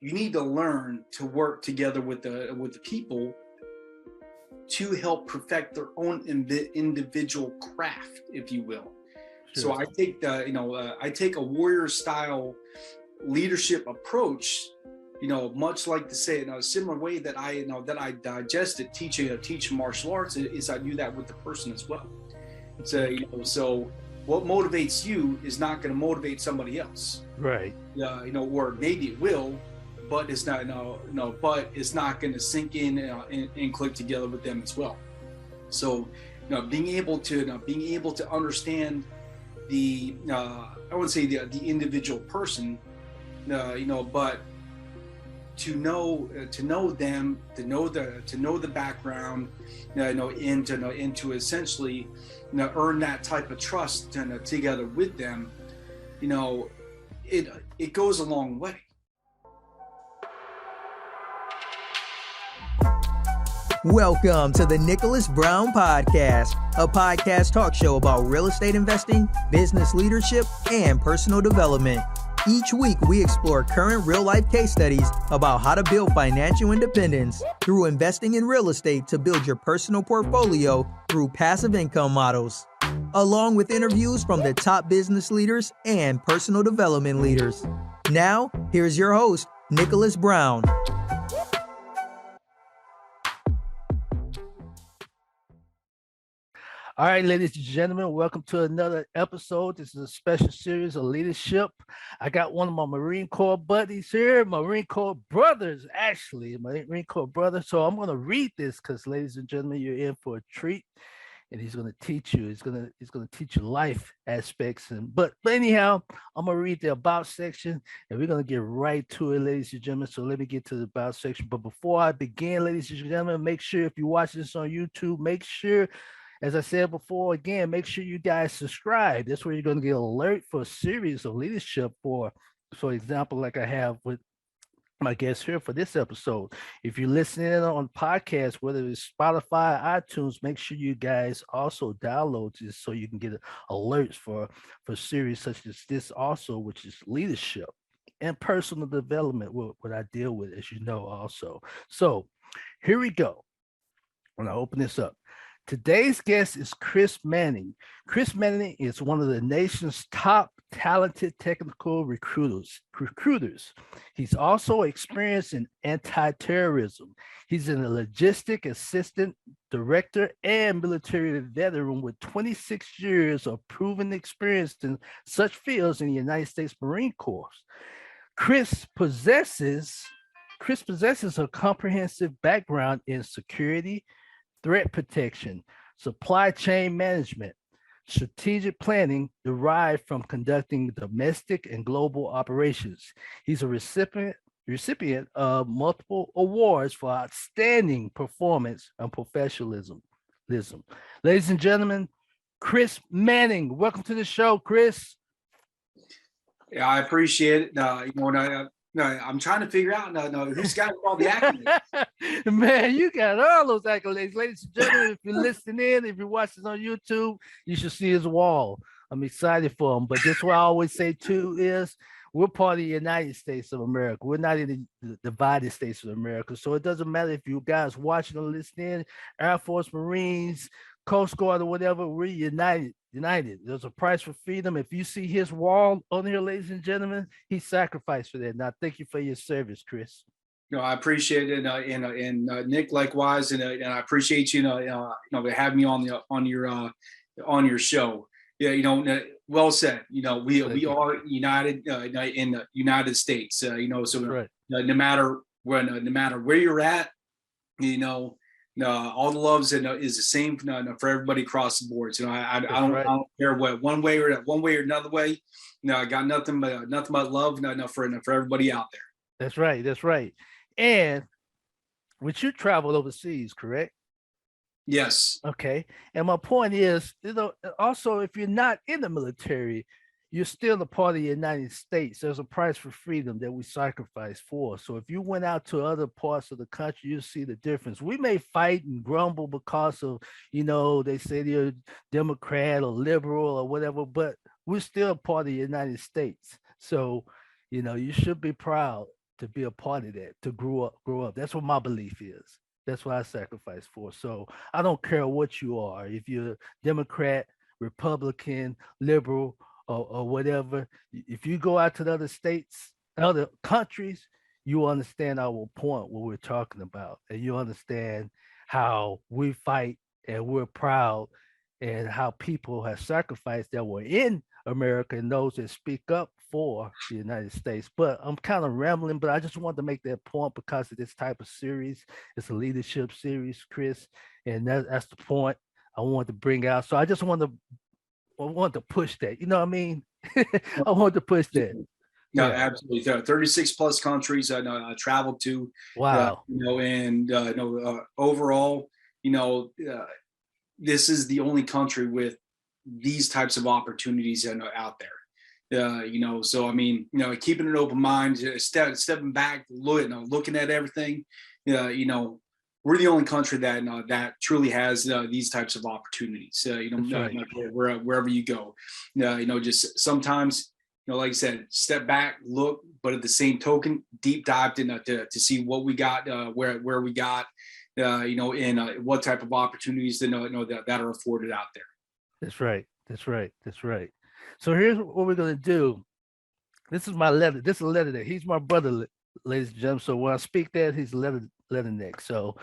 you need to learn to work together with the people to help perfect their own individual craft, if you will. Sure. So I take I take a warrior style leadership approach, much like to say in a similar way that I digested teaching martial arts is I do that with the person as well. So so what motivates you is not going to motivate somebody else, right? Or maybe it will, but it's not but it's not going to sink in and click together with them as well. So being able to understand the I wouldn't say the individual person, but to know them, to know the background, and to essentially earn that type of trust together with them, it goes a long way. Welcome to the Nicholas Brown Podcast, a podcast talk show about real estate investing, business leadership, and personal development. Each week, we explore current real-life case studies about how to build financial independence through investing in real estate to build your personal portfolio through passive income models, along with interviews from the top business leaders and personal development leaders. Now, here's your host, Nicholas Brown. All right, ladies and gentlemen, welcome to another episode. This is a special series of leadership. I got one of my Marine Corps buddies here, Marine Corps brothers, actually, my Marine Corps brother. So I'm going to read this because, ladies and gentlemen, you're in for a treat, and he's going to teach you. He's going to teach you life aspects. But anyhow, I'm going to read the about section, and we're going to get right to it, ladies and gentlemen. So let me get to the about section. But before I begin, ladies and gentlemen, make sure if you watch this on YouTube, make sure, as I said before, again, make sure you guys subscribe. That's where you're going to get alert for a series of leadership for example, like I have with my guest here for this episode. If you're listening on podcasts, whether it's Spotify, iTunes, make sure you guys also download this so you can get alerts for series such as this also, which is leadership and personal development, what I deal with, as you know, also. So here we go. When I open this up. Today's guest is Chris Manning. Chris Manning is one of the nation's top talented technical recruiters. He's also experienced in anti-terrorism. He's a logistic assistant director and military veteran with 26 years of proven experience in such fields in the United States Marine Corps. Chris possesses a comprehensive background in security, threat protection, supply chain management, strategic planning derived from conducting domestic and global operations. He's a recipient of multiple awards for outstanding performance and professionalism. Ladies and gentlemen, Chris Manning. Welcome to the show, Chris. Yeah, I appreciate it. I'm trying to figure out who's got all the accolades. Man, you got all those accolades. Ladies and gentlemen, if you're listening in, if you're watching on YouTube, you should see his wall. I'm excited for him. But this what I always say too is we're part of the United States of America. We're not in the divided states of America. So it doesn't matter if you guys watching or listening, Air Force, Marines, Coast Guard, or whatever, we're united. There's a price for freedom. If you see his wall on here, ladies and gentlemen, he sacrificed for that. Now, thank you for your service, Chris. I appreciate it, and Nick likewise, and I appreciate you, having me on your show. Yeah, well said. We are united in the United States. So right. No matter where you're at, all the loves is the same for everybody across the board. So I don't care what one way or another way. I got nothing but love for everybody out there. That's right. And would you travel overseas, correct? Yes. Okay. And my point is, also if you're not in the military, you're still a part of the United States. There's a price for freedom that we sacrifice for. So if you went out to other parts of the country, you'll see the difference. We may fight and grumble because of, they say they're Democrat or liberal or whatever, but we're still part of the United States. So, you should be proud to be a part of that, to grow up. That's what my belief is. That's what I sacrifice for. So I don't care what you are, if you're Democrat, Republican, liberal, or whatever. If you go out to the other states, other countries, you understand our point, what we're talking about, and you understand how we fight and we're proud, and how people have sacrificed that were in America and those that speak up for the United States. But I'm kind of rambling, but I just wanted to make that point because of this type of series. It's a leadership series, Chris, and that's the point I wanted to bring out. So I just wanted to push that. You know what I mean? I want to push that. No, absolutely. 36 plus countries I traveled to. Wow. And overall, this is the only country with these types of opportunities out there. So I mean, keeping an open mind, stepping back, looking at everything. We're the only country that truly has these types of opportunities. Right. Wherever you go, just sometimes, like I said, step back, look, but at the same token, deep dived in to see what we got, where we got, and what type of opportunities that are afforded out there. That's right. That's right. That's right. So here's what we're gonna do. This is my letter. This is a letter that he's my brother, ladies and gentlemen. So when I speak that, he's letter neck. So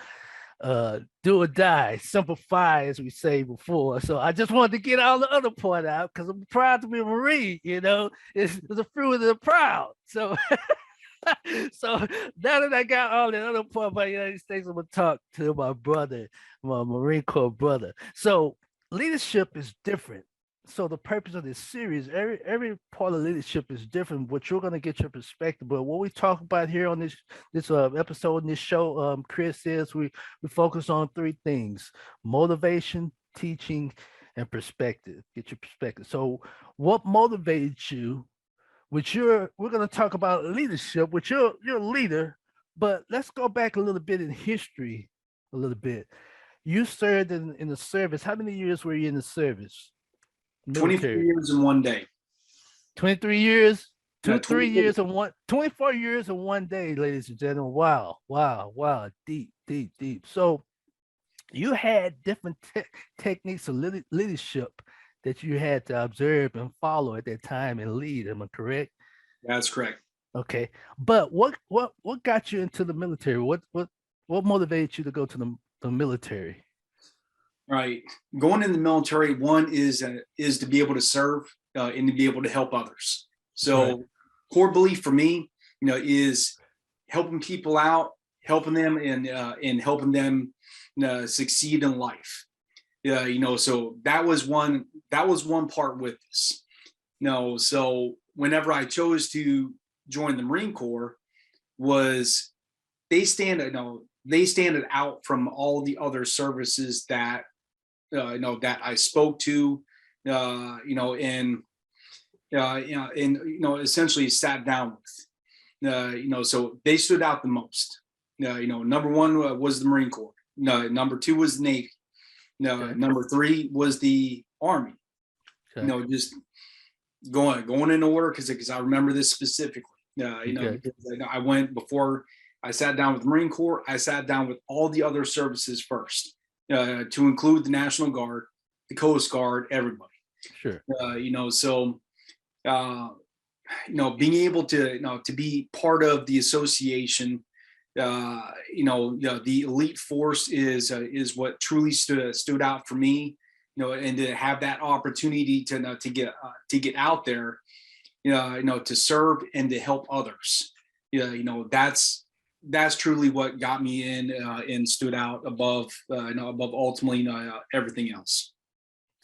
do or die, simplify, as we say before. So I just wanted to get all the other part out because I'm proud to be a Marine. It's the fruit of the proud. So so now that I got all the other part about the United States, I'm gonna talk to my brother, my Marine Corps brother. So leadership is different. So the purpose of this series, every part of leadership is different, but you're gonna get your perspective. But what we talk about here on this episode in this show, Chris, is we focus on three things: motivation, teaching, and perspective. Get your perspective. So what motivates you? We're gonna talk about leadership, which you're a leader, but let's go back a little bit in history, a little bit. You served in the service. How many years were you in the service? Military. 23 years and 1 day. 23 years, 3 years and 24 years and 1 day, ladies and gentlemen. Wow. Deep. So you had different techniques of leadership that you had to observe and follow at that time and lead. Am I correct? That's correct. Okay. But what got you into the military? What motivated you to go to the military? Right. Going in the military, one is to be able to serve and to be able to help others. So right. Core belief for me, is helping people out, helping them and helping them succeed in life. So that was one part with this. So whenever I chose to join the Marine Corps, was they stand out from all the other services that that I spoke to, and essentially sat down with. So they stood out the most. Number one was the Marine Corps. Number two was the Navy. Okay. Number three was the Army. Okay. Just going in order because I remember this specifically. Because I went before I sat down with the Marine Corps. I sat down with all the other services first. To include the National Guard, the Coast Guard, everybody. Sure. So being able to be part of the association, the elite force is what truly stood out for me. And to have that opportunity to get out there, to serve and to help others. That's truly what got me in and stood out above ultimately everything else.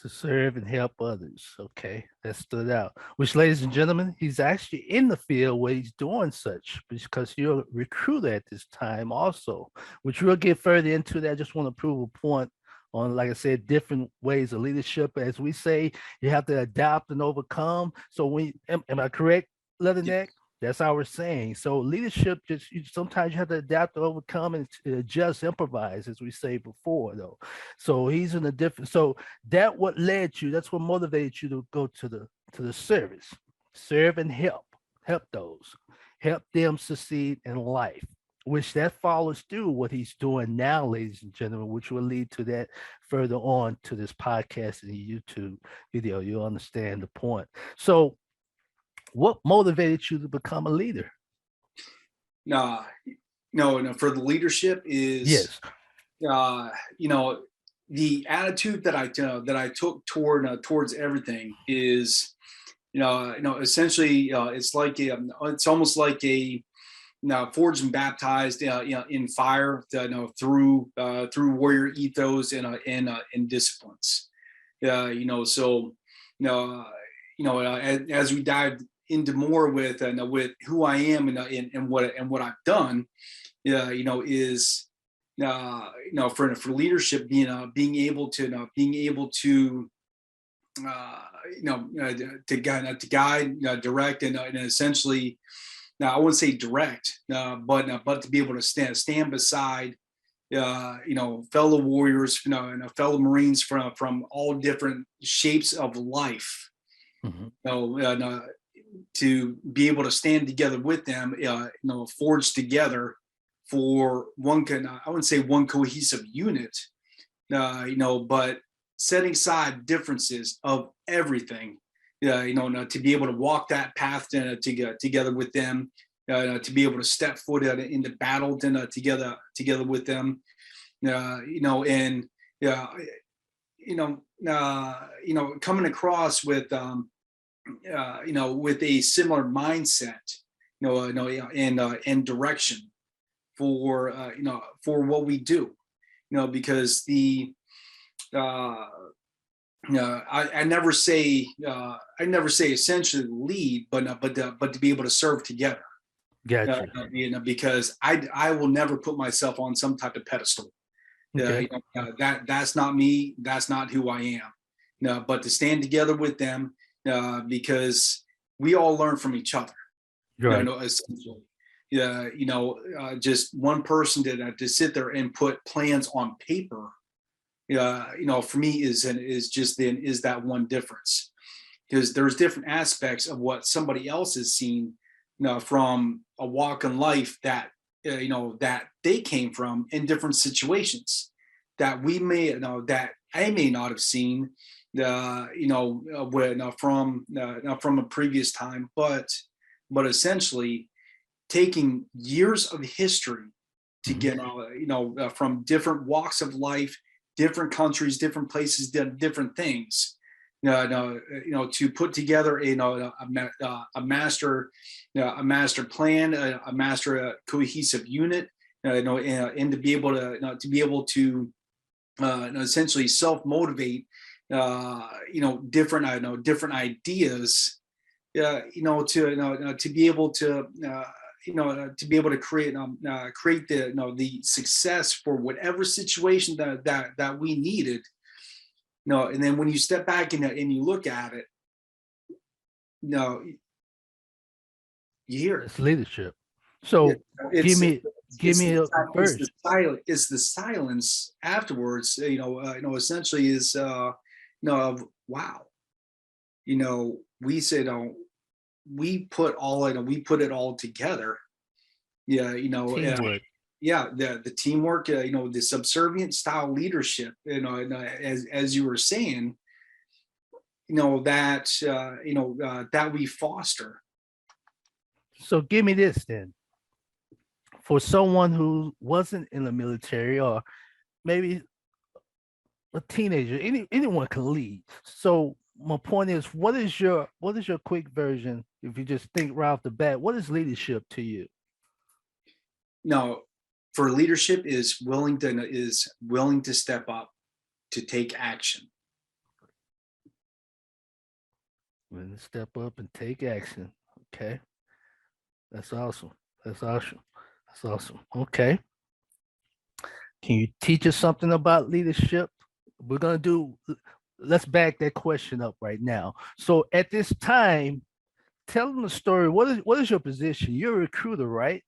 To serve and help others. Okay, that stood out. Which, ladies and gentlemen, he's actually in the field where he's doing such, because you're a recruiter at this time also, which we'll get further into that. I just want to prove a point on, like I said, different ways of leadership. As we say, you have to adapt and overcome. So am I correct, Leatherneck? That's how we're saying. So leadership, sometimes you have to adapt to overcome and adjust, improvise, as we say before, though. So he's in a different. So that's what motivated you to go to the service, serve and help those. help them succeed in life, which that follows through what he's doing now, ladies and gentlemen, which will lead to that further on to this podcast and the YouTube video. You'll understand the point. So what motivated you to become a leader? No, for the leadership is, Yes. The attitude that I took towards everything is, essentially, it's almost like a, forged and baptized, in fire, through warrior ethos and disciplines. So, as we dive into more with who I am and what I've done, is, for leadership, being able to to guide, direct, and essentially, now I wouldn't say direct, but to be able to stand beside, fellow warriors, and fellow Marines from all different shapes of life, to be able to stand together with them, forged together for one, I wouldn't say one cohesive unit, but setting aside differences of everything, to be able to walk that path together with them, to be able to step foot into battle together with them, and coming across with with a similar mindset, and direction for what we do, because I never say essentially lead, but to be able to serve together. Gotcha. Because I will never put myself on some type of pedestal. Okay. That's not me. That's not who I am. But to stand together with them, because we all learn from each other. Right. Essentially. Just one person to sit there and put plans on paper, for me is that one difference, because there's different aspects of what somebody else has seen, from a walk in life that that they came from in different situations that we may that I may not have seen, from a previous time, but essentially taking years of history to get from different walks of life, different countries, different places, different things, to put together a master plan, a master cohesive unit, and to be able to essentially self-motivate, different ideas, to be able to create the success for whatever situation that we needed. And then when you step back and you look at it, you hear it. It's leadership. So give me a verse. It's the silence afterwards, essentially is, wow, we said, we put it all together. Teamwork. The teamwork, the subservient style leadership, as you were saying, that we foster. So give me this then. For someone who wasn't in the military, or maybe a teenager, anyone can lead. So my point is, what is your quick version? If you just think right off the bat, what is leadership to you? No, for leadership is willing to step up, to take action. Willing to step up and take action. Okay, that's awesome. Okay, can you teach us something about leadership? Let's back that question up right now. So at this time, tell them the story. What is your position? You're a recruiter, right?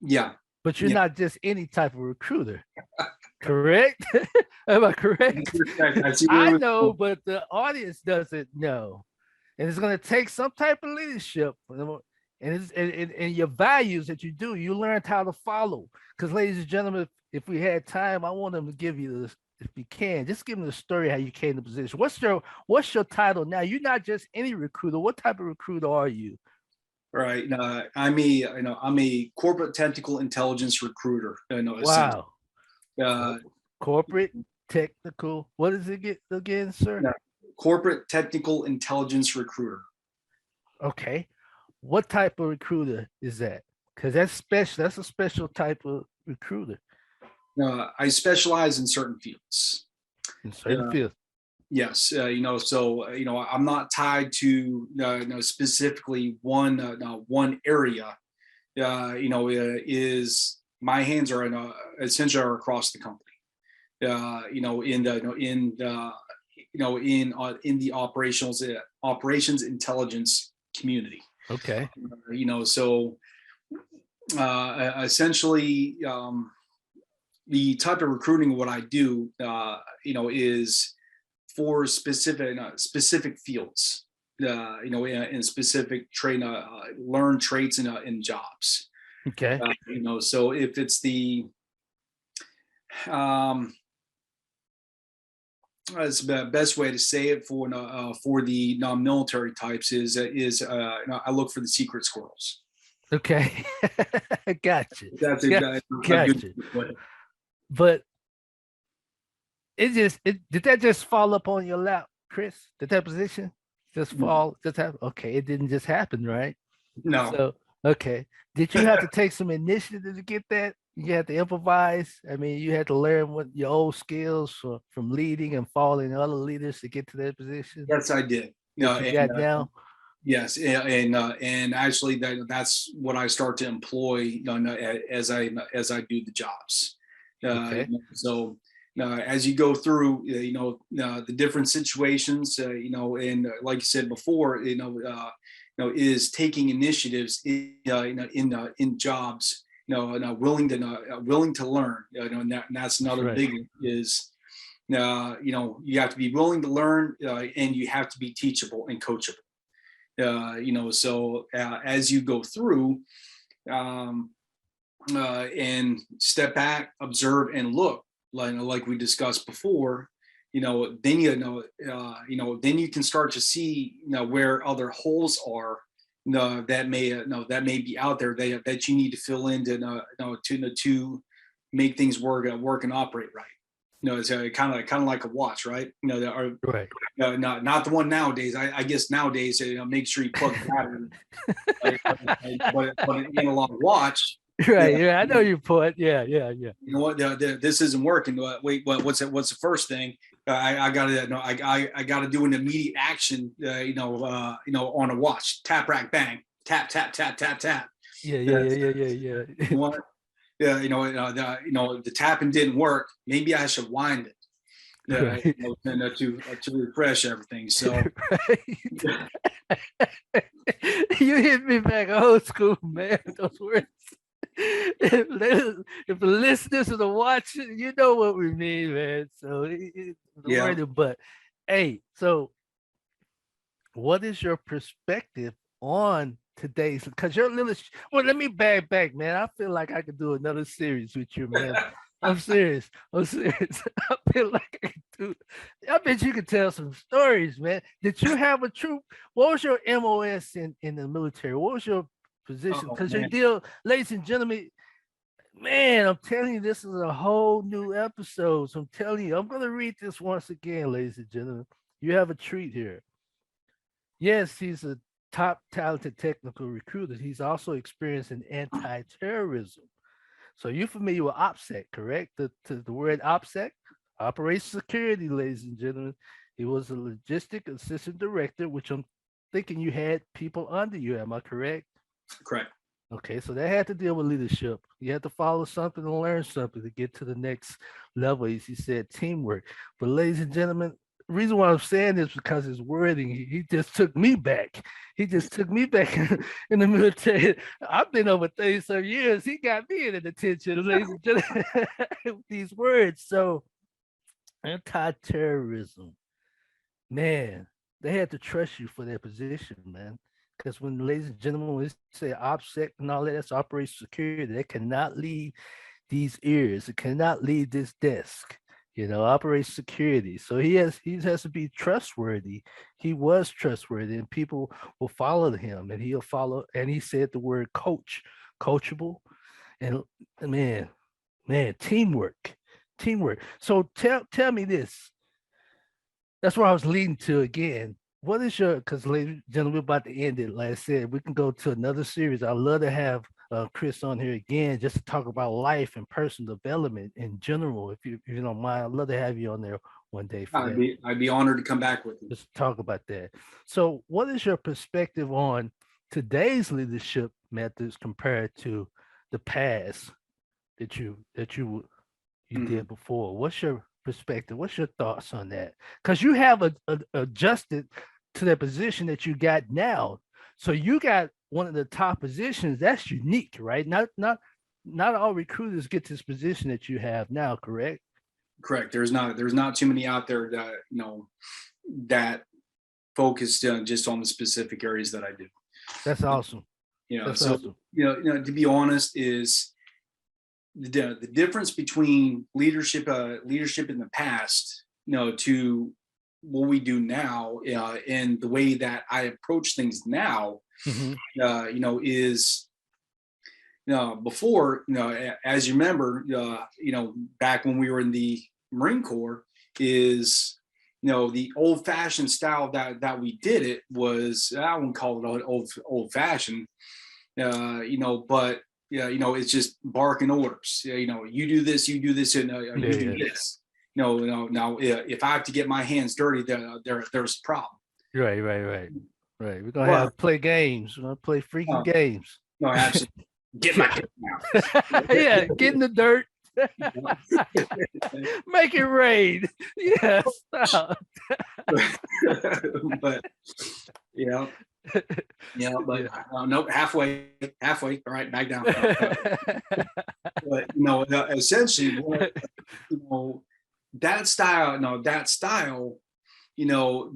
Yeah. But you're not just any type of recruiter, correct? Am I correct? I know, but the audience doesn't know. And it's going to take some type of leadership and and your values that you do, you learned how to follow. Because, ladies and gentlemen, if we had time, I want them to give you this. If you can, just give them the story how you came to the position. What's your title now? You're not just any recruiter. What type of recruiter are you? Right. I'm a corporate technical intelligence recruiter. Wow. Uh, Corporate technical. What does it get again, sir? Corporate technical intelligence recruiter. Okay. What type of recruiter is that? Because that's special. That's a special type of recruiter. I specialize in certain fields. In certain fields. Yes. So I'm not tied to specifically one area. Is my hands are essentially are across the company. In the operations intelligence community. Okay. So essentially, the type of recruiting what I do, is for specific fields, in specific learn traits in jobs. Okay. So if it's that's the best way to say it for the non-military types is I look for the secret squirrels. Okay. Gotcha. That's gotcha. Good way. But did that just fall up on your lap, Chris? Did that position just fall? Just happen? Okay, it didn't just happen, right? No. So okay, did you have to take some initiative to get that? You had to improvise. I mean, you had to learn what your old skills from leading and following other leaders to get to that position. Yes, I did. Now. Yes, and actually that's what I start to employ as I do the jobs. Okay. So as you go through, the different situations, and like you said before, is taking initiatives in jobs, willing to learn, and that's another right. big is, you have to be willing to learn, and you have to be teachable and coachable. So as you go through, and step back, observe, and look, like we discussed before, then then you can start to see where other holes are, that may be out there that you need to fill in to make things work and operate right. It's kind of like a watch, right? Right. Not the one nowadays. I guess nowadays, make sure you plug the battery. But an analog watch. Right. Yeah, I know your point. Yeah. You know what? This isn't working. Wait, what's the first thing? I gotta do an immediate action. On a watch. Tap, rack, bang. Tap, tap, tap, tap, tap. Yeah. You know what? Yeah, the tapping didn't work. Maybe I should wind it, to refresh everything. So you hit me back old school, man. Those words. If the listeners are watching, you know what we mean, man. So yeah. But hey, so what is your perspective on today's, because you're a little, well, let me back, man. I feel like I could do another series with you, man. I'm serious. I feel like I could do. I bet you could tell some stories, man. Did you have a troop? What was your MOS in the military? What was your position? Because your deal, ladies and gentlemen, man, I'm telling you, this is a whole new episode. So I'm telling you, I'm going to read this once again, ladies and gentlemen. You have a treat here. Yes, he's a top talented technical recruiter. He's also experienced in anti-terrorism. So you're familiar with OPSEC, correct? The word OPSEC, Operations Security, ladies and gentlemen. He was a logistic assistant director, which I'm thinking you had people under you. Am I correct? Correct. Okay, so that had to deal with leadership. You had to follow something and learn something to get to the next level, as he said, teamwork. But ladies and gentlemen, the reason why I'm saying this is because his wording, he just took me back. He just took me back in the military. I've been over 30-some years. He got me in the detention, ladies and gentlemen, with these words. So, anti-terrorism, man, they had to trust you for their position, man. Because when, ladies and gentlemen, when they say OPSEC and all that, that's operational security. They cannot leave these ears. It cannot leave this desk. Operation security. So he has to be trustworthy. He was trustworthy, and people will follow him, and he'll follow. And he said the word coachable, and man, teamwork. So tell me this. That's where I was leading to again. What is your, because ladies and gentlemen, we're about to end it. Like I said, we can go to another series. I'd love to have Chris on here again just to talk about life and personal development in general. If you don't mind, I'd love to have you on there one day. I'd be honored to come back with you. Just talk about that. So what is your perspective on today's leadership methods compared to the past that you did before? What's your perspective? What's your thoughts on that? Because you have adjusted to the position that you got now. So you got one of the top positions. That's unique, right? Not all recruiters get this position that you have now, correct? Correct. There's not too many out there that that focus just on the specific areas that I do. That's awesome. That's awesome. To be honest, is the difference between leadership in the past, to what we do now, and the way that I approach things now, is before, as you remember, back when we were in the Marine Corps, is the old-fashioned style that we did it was, I wouldn't call it old-fashioned, but it's just barking orders. You do this, and you do this. Now if I have to get my hands dirty, there's a problem. Right. We're gonna have to play games. We're gonna play freaking games. No, absolutely. Get my now. Yeah, get in the dirt. Make it rain. Yes. But nope, halfway. All right, back down. But essentially, that style,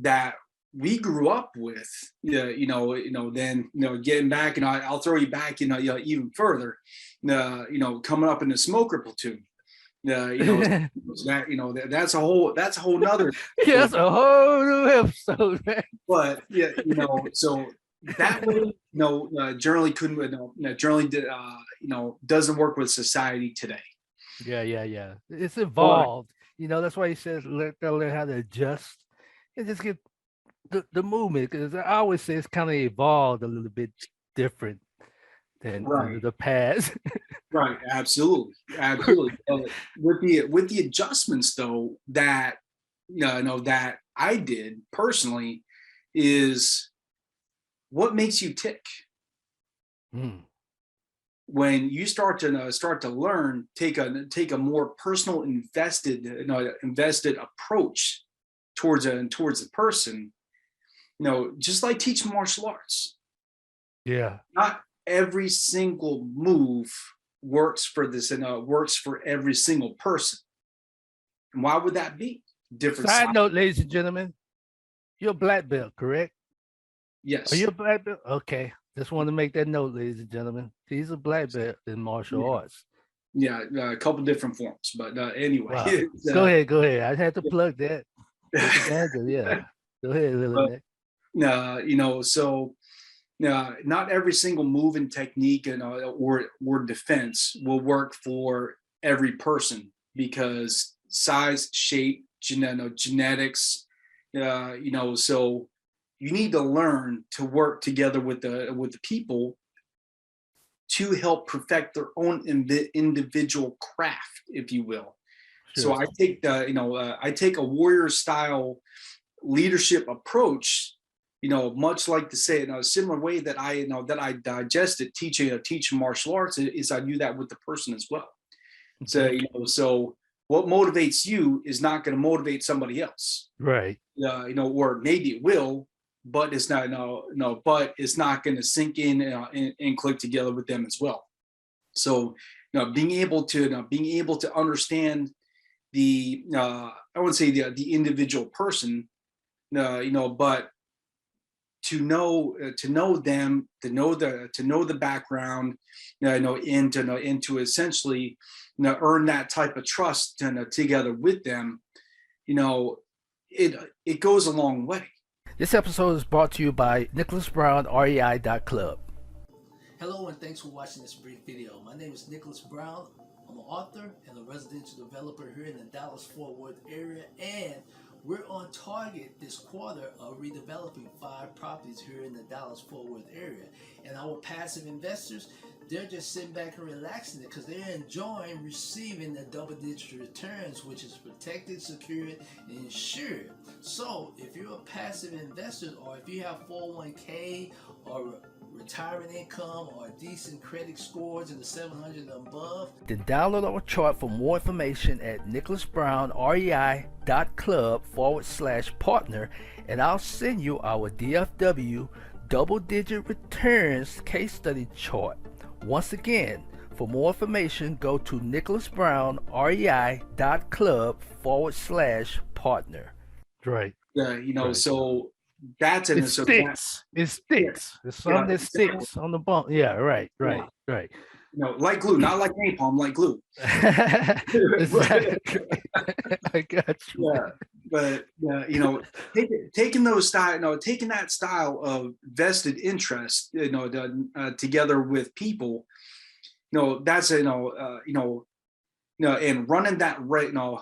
that we grew up with, then getting back, and I'll throw you back, even further, coming up in the smoker platoon. That's a whole nother. Yeah, that's a whole new episode, man. But so that way, generally doesn't work with society today. Yeah. It's evolved. That's why he says they'll learn how to adjust and just get the movement. Because I always say it's kind of evolved a little bit different than the past. Right, absolutely. With the adjustments though that that I did personally is what makes you tick. When you start to learn, take a more personal invested approach towards a person, just like teaching martial arts. Yeah. Not every single move works for this, and works for every single person. And why would that be? Different side note, ladies and gentlemen, you're a black belt, correct? Yes. Are you a black belt? Okay. Just want to make that note, ladies and gentlemen. He's a black belt in martial arts. Yeah, a couple different forms, but anyway. Wow. Go ahead. I had to plug that. Yeah. Go ahead, Lily. So not every single move and technique or defense will work for every person, because size, shape, genetics, so you need to learn to work together with the people to help perfect their own individual craft, if you will. Sure. So I take I take a warrior style leadership approach, much like to say in a similar way that I digest it, teach martial arts, is I do that with the person as well. Okay. So so what motivates you is not going to motivate somebody else, right? Or maybe it will, but it's not but it's not going to sink in and click together with them as well. So being able to understand the I wouldn't say the individual person, but to know them, to know the background, and to essentially earn that type of trust together with them, it goes a long way. This episode is brought to you by Nicholas Brown, REI.club. Hello and thanks for watching this brief video. My name is Nicholas Brown. I'm an author and a residential developer here in the Dallas-Fort Worth area, and we're on target this quarter of redeveloping 5 properties here in the Dallas-Fort Worth area. And our passive investors, they're just sitting back and relaxing it because they're enjoying receiving the double-digit returns, which is protected, secured, and insured. So if you're a passive investor, or if you have 401k or retirement income or decent credit scores in the 700 and above, then download our chart for more information at nicholasbrownrei.club/partner, and I'll send you our DFW double-digit returns case study chart. Once again, for more information, go to nicholasbrownrei.club/partner. Right. Yeah, right. So that's it sticks. It sticks. It's something that sticks on the bump. Yeah, right. Like glue, not like napalm, like glue. Exactly. I got you. Yeah, but taking that style of vested interest, together with people, that's and running that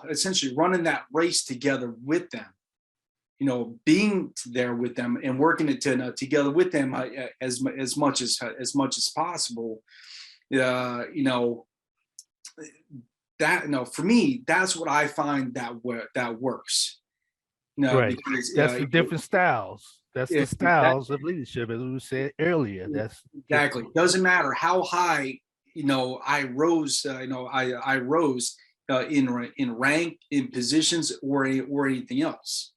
essentially running that race together with them. Being there with them and working it together with them as much as possible. For me, that's what I find that works. Right. Because, that's the different styles. That's the styles of leadership, as we said earlier. That's exactly. Doesn't matter how high I rose. I rose in rank, in positions, or anything else.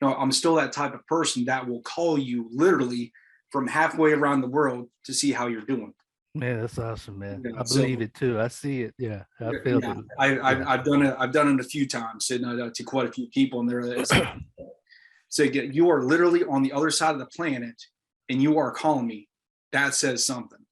I'm still that type of person that will call you literally from halfway around the world to see how you're doing. Man, that's awesome, man. I believe it too. I see it. Yeah, I feel it. I've done it. I've done it a few times, and to quite a few people, and they're so you are literally on the other side of the planet, and you are calling me. That says something.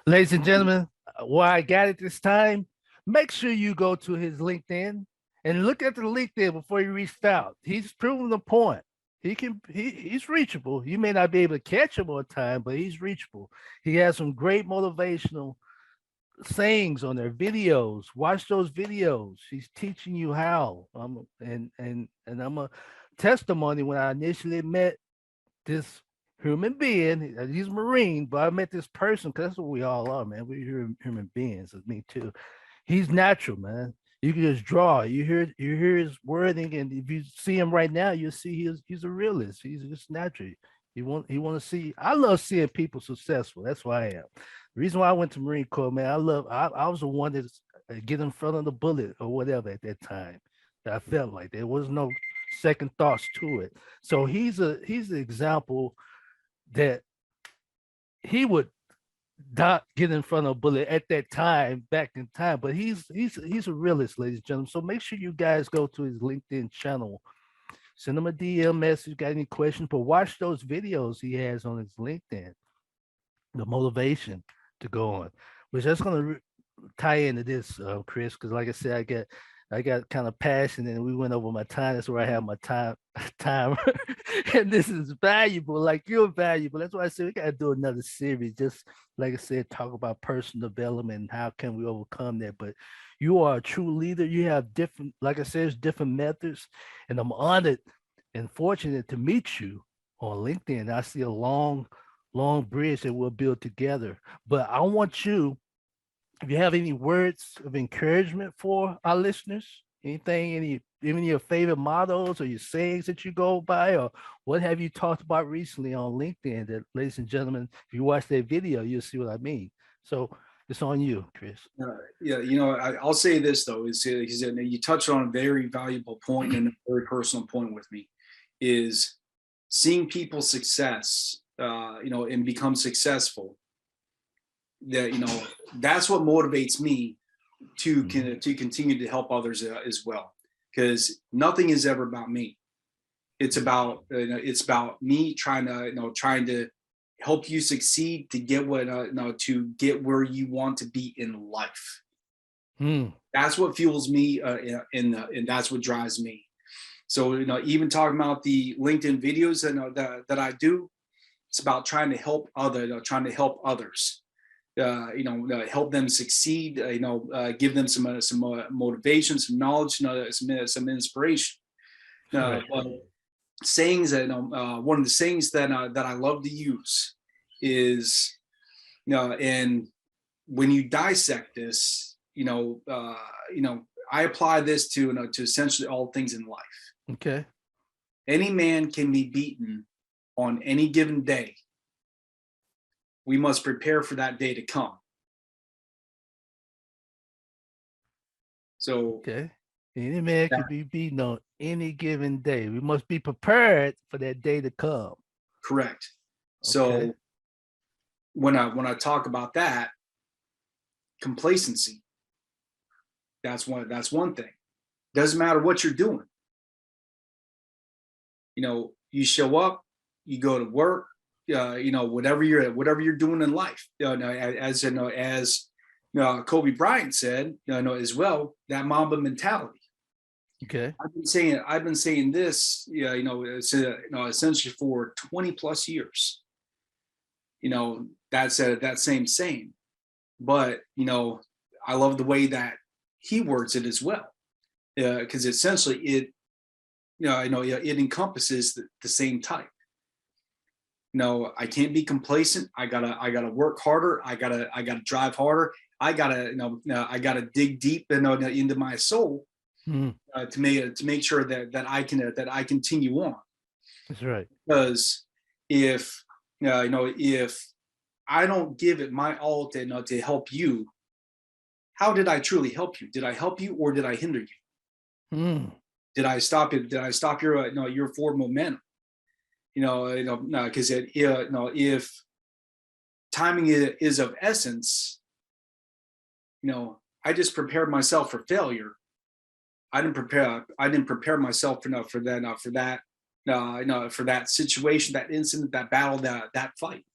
Ladies and gentlemen, why I got it this time? Make sure you go to his LinkedIn. And look at the LinkedIn before he reached out. He's proven the point. He's reachable. You may not be able to catch him on time, but he's reachable. He has some great motivational sayings on their videos. Watch those videos. He's teaching you how. And I'm a testimony. When I initially met this human being, he's a Marine, but I met this person because that's what we all are, man. We're human beings. It's me too. He's natural, man. You can just draw. You hear his wording, and if you see him right now, you'll see he's a realist. He's just natural. He want to see. I love seeing people successful. That's why I am. The reason why I went to Marine Corps, man, I was the one that get in front of the bullet or whatever at that time. I felt like there was no second thoughts to it. So he's an example that he would not get in front of a bullet at that time, back in time, but he's a realist, ladies and gentlemen. So make sure you guys go to his LinkedIn channel, send him a DM message, got any questions, but watch those videos he has on his LinkedIn, the motivation to go on, which that's going to tie into this, Chris, because like I said, I got kind of passionate and we went over my time. That's where I have my timer. And this is valuable, like you're valuable. That's why I said we got to do another series. Just like I said, talk about personal development and how can we overcome that. But you are a true leader. You have different, like I said, there's different methods. And I'm honored and fortunate to meet you on LinkedIn. I see a long bridge that we'll build together. But I want you, if you have any words of encouragement for our listeners, anything, even your favorite mottos or your sayings that you go by, or what have you talked about recently on LinkedIn that, ladies and gentlemen, if you watch that video, you'll see what I mean. So it's on you, Chris. I'll say this though, is you touched on a very valuable point and a very personal point with me, is seeing people's success, and become successful. That's what motivates me to continue to help others as well, because nothing is ever about me. It's about me trying to help you succeed to get to get where you want to be in life. That's what fuels me, and that's what drives me. So even talking about the LinkedIn videos that I do, it's about trying to help others. Help them succeed. Give them some motivation, some knowledge, some inspiration. Sayings that one of the sayings that I love to use is, and when you dissect this, I apply this to essentially all things in life. Okay. Any man can be beaten on any given day. We must prepare for that day to come. So okay, any man can be beaten on any given day. We must be prepared for that day to come. Correct. Okay. So when I talk about that, complacency, that's one thing. Doesn't matter what you're doing. You show up, you go to work, whatever you're doing in life. As Kobe Bryant said, as well, that Mamba mentality. Okay. I've been saying this, essentially for 20 plus years. That's that same saying, but I love the way that he words it as well, because essentially it encompasses the same type. I can't be complacent. I gotta work harder. I gotta drive harder. I gotta dig deep into my soul to make sure that I continue on. That's right. Because if I don't give it my all to help you, how did I truly help you? Did I help you or did I hinder you? Did I stop it? Did I stop your forward momentum? Because if timing is of essence, I just prepared myself for failure. I didn't prepare myself for that situation, that incident, that battle, that fight.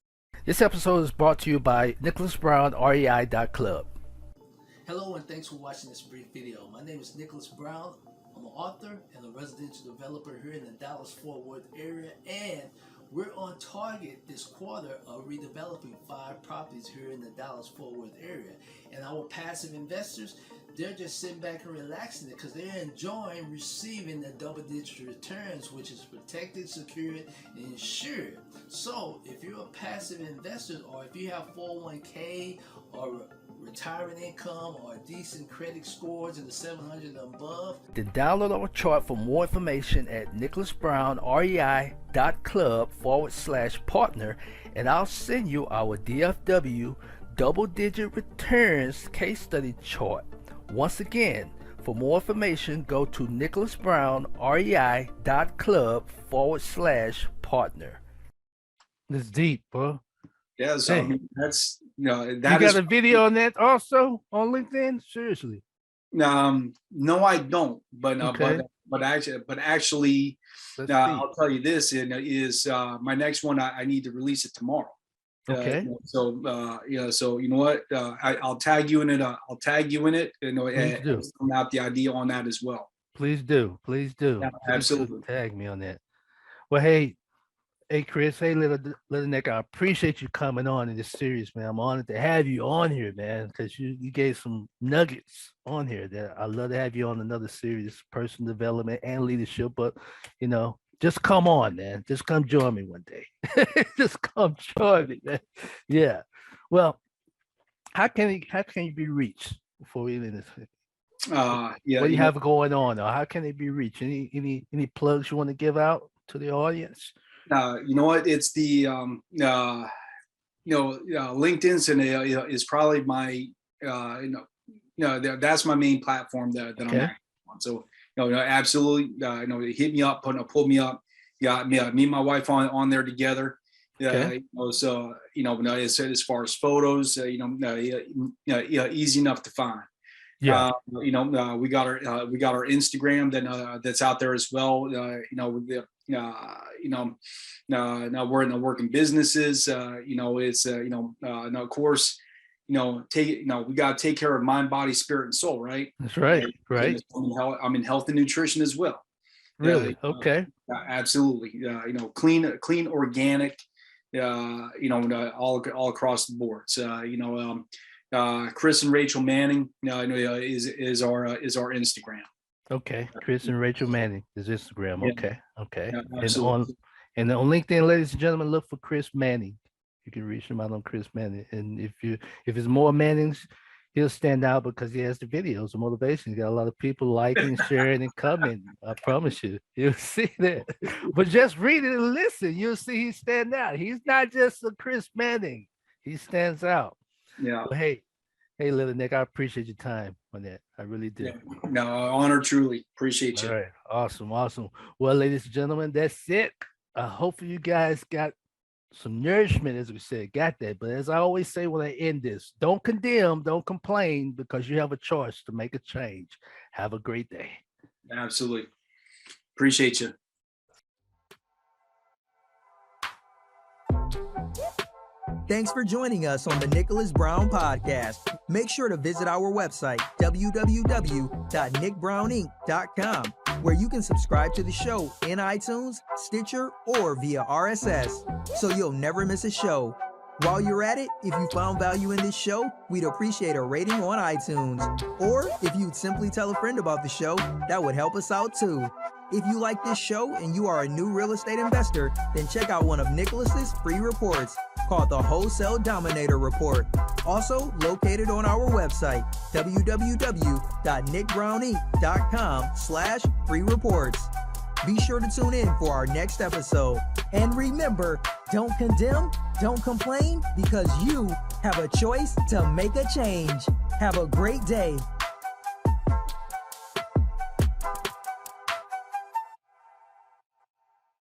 This episode is brought to you by Nicholas Brown, REI.club. Hello and thanks for watching this brief video. My name is Nicholas Brown. I'm an author and a residential developer here in the Dallas-Fort Worth area, and we're on target this quarter of redeveloping 5 properties here in the Dallas-Fort Worth area. And our passive investors, they're just sitting back and relaxing it because they're enjoying receiving the double-digit returns, which is protected, secured, and insured. So if you're a passive investor, or if you have 401k or retirement income or decent credit scores in the 700 and above, then download our chart for more information at nicholasbrownrei.club/partner, and I'll send you our DFW double-digit returns case study chart. Once again, for more information, go to nicholasbrownrei.club/partner. It's deep, bro. Yeah, so Hey. I mean, that's that You got a video on that also on LinkedIn? Seriously? No, I don't. But Okay. but actually, Let's I'll tell you this: is my next one. I need to release it tomorrow. Okay. So you know what? I'll tag you in it. I'll tag you in it. Please do. Come out the idea on that as well. Please do. Please do. Yeah, Please do absolutely. tag me on that. Well, hey Chris, hey little Nick, I appreciate you coming on in this series, man. I'm honored to have you on here, man, because you gave some nuggets on here that I love to have you on another series, personal development and leadership. But just come on, man. Just come join me one day. Just come join me, man. Yeah. Well, how can you be reached before we end this? Yeah. What do you have going on, or how can they be reached? Any plugs you want to give out to the audience? You know what? It's the LinkedIn's and is probably my that's my main platform that I'm active on. So absolutely, hit me up, pull me up. Yeah, me and my wife on there together. So as far as photos, easy enough to find. Yeah. We got our Instagram that's out there as well. now we're in the working businesses. It's now of course, we got to take care of mind, body, spirit, and soul, right? That's right. And, Right. I'm in health and nutrition as well. Really? Okay. Absolutely. Clean, organic. All across the board. So, Chris and Rachel Manning, is our Instagram. Okay. Chris and Rachel Manning is Instagram. Yeah. Okay. Okay. Yeah, And absolutely. on LinkedIn, ladies and gentlemen, look for Chris Manning. You can reach him out on Chris Manning. And if it's more Mannings, he'll stand out because he has the videos of motivation. He got a lot of people liking, sharing, and commenting. I promise you, you'll see that. But just read it and listen, you'll see he stand out. He's not just a Chris Manning. He stands out. Yeah. But hey, little Nick, I appreciate your time on that. I really do. Yeah. No, honor truly. Appreciate you. All right. Awesome. Well, ladies and gentlemen, that's it. Hopefully you guys got some nourishment, as we said, got that. But as I always say when I end this, don't condemn, don't complain, because you have a choice to make a change. Have a great day. Absolutely. Appreciate you. Thanks for joining us on the Nicholas Brown Podcast. Make sure to visit our website, www.nickbrowninc.com, where you can subscribe to the show in iTunes, Stitcher, or via RSS, so you'll never miss a show. While you're at it, if you found value in this show, we'd appreciate a rating on iTunes. Or if you'd simply tell a friend about the show, that would help us out too. If you like this show and you are a new real estate investor, then check out one of Nicholas's free reports called the Wholesale Dominator Report, also located on our website, www.nickbrowninc.com/free reports. Be sure to tune in for our next episode. And remember, don't condemn, don't complain, because you have a choice to make a change. Have a great day.